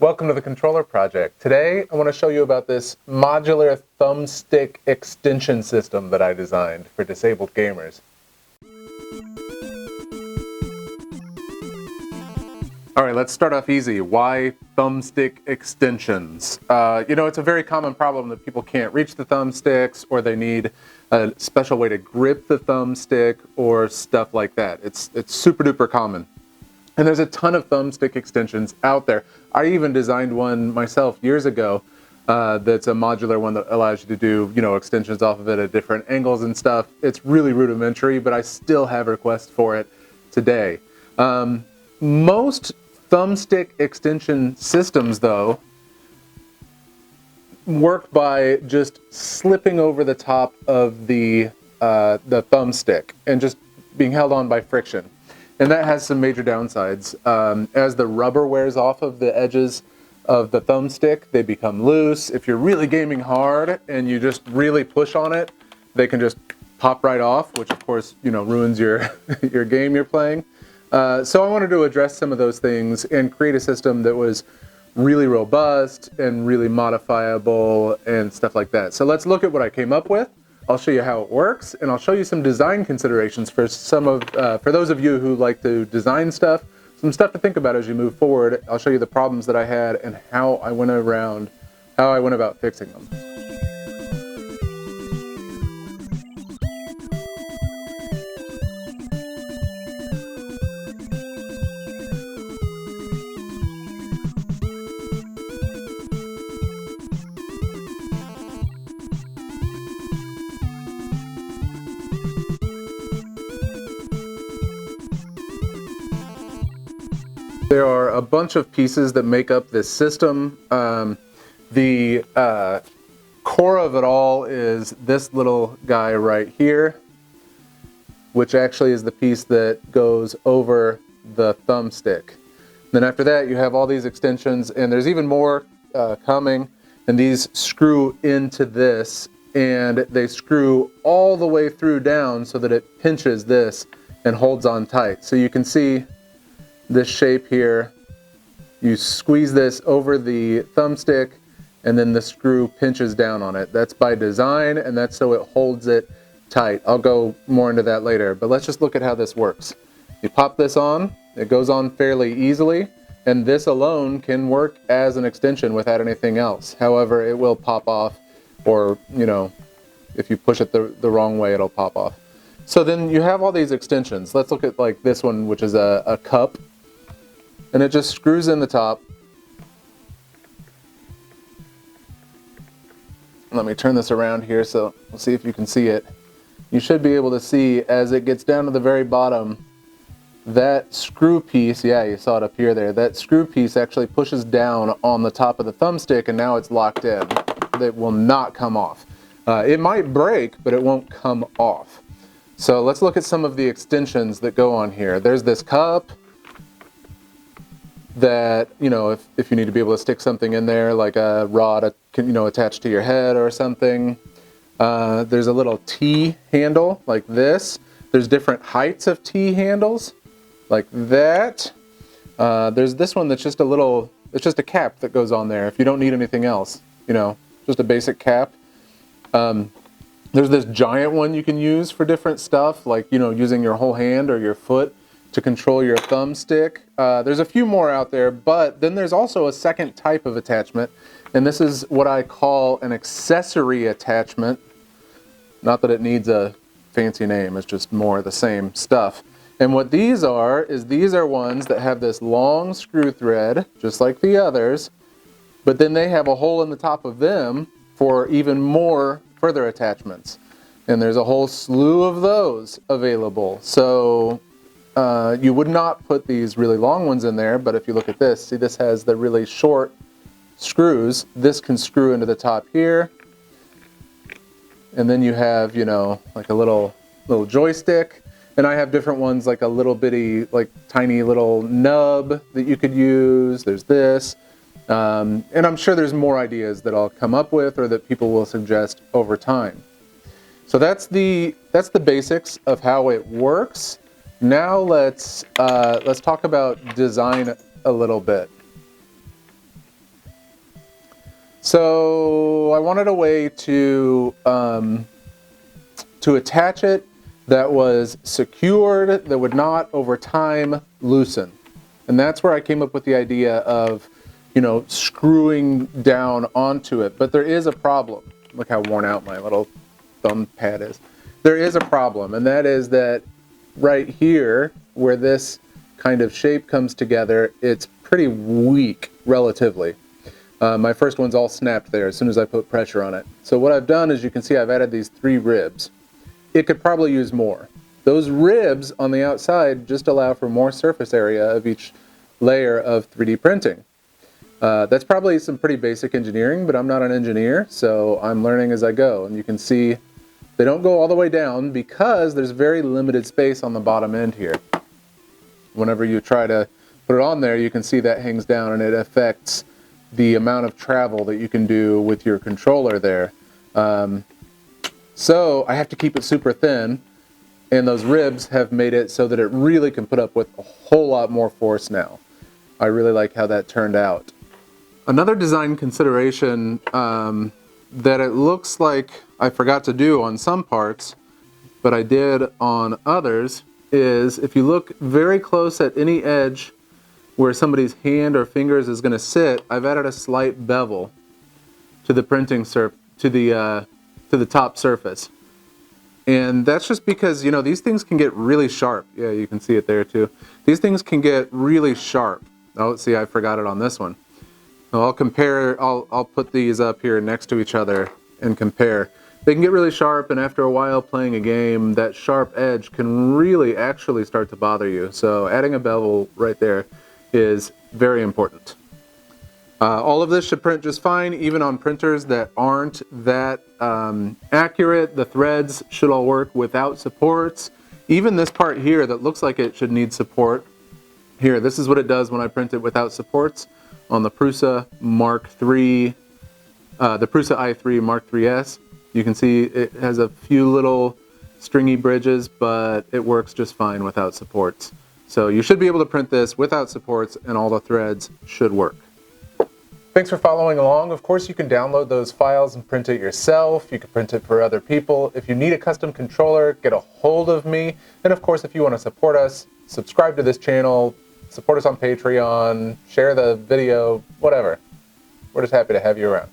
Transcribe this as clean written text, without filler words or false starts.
Welcome to the Controller Project. Today I want to show you about this modular thumbstick extension system that I designed for disabled gamers. Alright, let's start off easy. Why thumbstick extensions? It's a very common problem that people can't reach the thumbsticks, or they need a special way to grip the thumbstick or stuff like that. It's super duper common. And there's a ton of thumbstick extensions out there. I even designed one myself years ago that's a modular one that allows you to do, extensions off of it at different angles and stuff. It's really rudimentary, but I still have requests for it today. Most thumbstick extension systems, though, work by just slipping over the top of the thumbstick and just being held on by friction. And that has some major downsides. As the rubber wears off of the edges of the thumbstick, they become loose. If you're really gaming hard and you just really push on it, they can just pop right off, which of course, ruins your your game you're playing. So I wanted to address some of those things and create a system that was really robust and really modifiable and stuff like that. So let's look at what I came up with. I'll show you how it works, and I'll show you some design considerations for for those of you who like to design stuff, some stuff to think about as you move forward. I'll show you the problems that I had and how I went about fixing them. There are a bunch of pieces that make up this system. The core of it all is this little guy right here, which actually is the piece that goes over the thumbstick. Then after that, you have all these extensions, and there's even more coming, and these screw into this, and they screw all the way through down so that it pinches this and holds on tight. So you can see this shape here. You squeeze this over the thumbstick, and then the screw pinches down on it. That's by design, and that's so it holds it tight. I'll go more into that later, but let's just look at how this works. You pop this on, it goes on fairly easily, and this alone can work as an extension without anything else. However, it will pop off, or if you push it the wrong way, it'll pop off. So then you have all these extensions. Let's look at like this one, which is a cup. And it just screws in the top. Let me turn this around here so we'll see if you can see it. You should be able to see as it gets down to the very bottom, that screw piece, yeah, you saw it up here there, that screw piece actually pushes down on the top of the thumbstick, and now it's locked in. It will not come off. It might break, but it won't come off. So let's look at some of the extensions that go on here. There's this cup that, if you need to be able to stick something in there, like a rod, attached to your head or something. There's a little T handle like this. There's different heights of T handles like that. There's this one that's just it's just a cap that goes on there if you don't need anything else, just a basic cap. There's this giant one you can use for different stuff, like, using your whole hand or your foot to control your thumbstick. There's a few more out there, but then there's also a second type of attachment, and this is what I call an accessory attachment. Not that it needs a fancy name, it's just more the same stuff. And what these are ones that have this long screw thread, just like the others, but then they have a hole in the top of them for even more further attachments. And there's a whole slew of those available. So you would not put these really long ones in there, but if you look at this, see, this has the really short screws. This can screw into the top here. And then you have, like a little joystick. And I have different ones, like a little bitty, like tiny little nub that you could use. There's this. And I'm sure there's more ideas that I'll come up with or that people will suggest over time. So that's the basics of how it works. Now let's talk about design a little bit. So I wanted a way to attach it that was secured, that would not over time loosen. And that's where I came up with the idea of, you know, screwing down onto it. But there is a problem. Look how worn out my little thumb pad is. There is a problem, and that is that right here, where this kind of shape comes together, it's pretty weak relatively. My first one's all snapped there as soon as I put pressure on it. So what I've done is, you can see I've added these 3 ribs. It could probably use more. Those ribs on the outside just allow for more surface area of each layer of 3D printing. That's probably some pretty basic engineering, but I'm not an engineer, so I'm learning as I go. And you can see they don't go all the way down because there's very limited space on the bottom end here. Whenever you try to put it on there, you can see that hangs down, and it affects the amount of travel that you can do with your controller there. So I have to keep it super thin, and those ribs have made it so that it really can put up with a whole lot more force now. I really like how that turned out. Another design consideration that it looks like I forgot to do on some parts, but I did on others, is if you look very close at any edge where somebody's hand or fingers is going to sit, I've added a slight bevel to the printing to the top surface. And that's just because, you know, these things can get really sharp. Yeah, you can see it there too. These things can get really sharp. Oh, see, I forgot it on this one. I'll compare, I'll put these up here next to each other and compare. They can get really sharp, and after a while playing a game, that sharp edge can really actually start to bother you. So adding a bevel right there is very important. All of this should print just fine, even on printers that aren't that accurate. The threads should all work without supports. Even this part here that looks like it should need support. Here, this is what it does when I print it without supports on the Prusa Mark III, the Prusa i3 Mark III's. You can see it has a few little stringy bridges, but it works just fine without supports. So you should be able to print this without supports, and all the threads should work. Thanks for following along. Of course, you can download those files and print it yourself. You can print it for other people. If you need a custom controller, get a hold of me. And of course, if you want to support us, subscribe to this channel, support us on Patreon, share the video, whatever. We're just happy to have you around.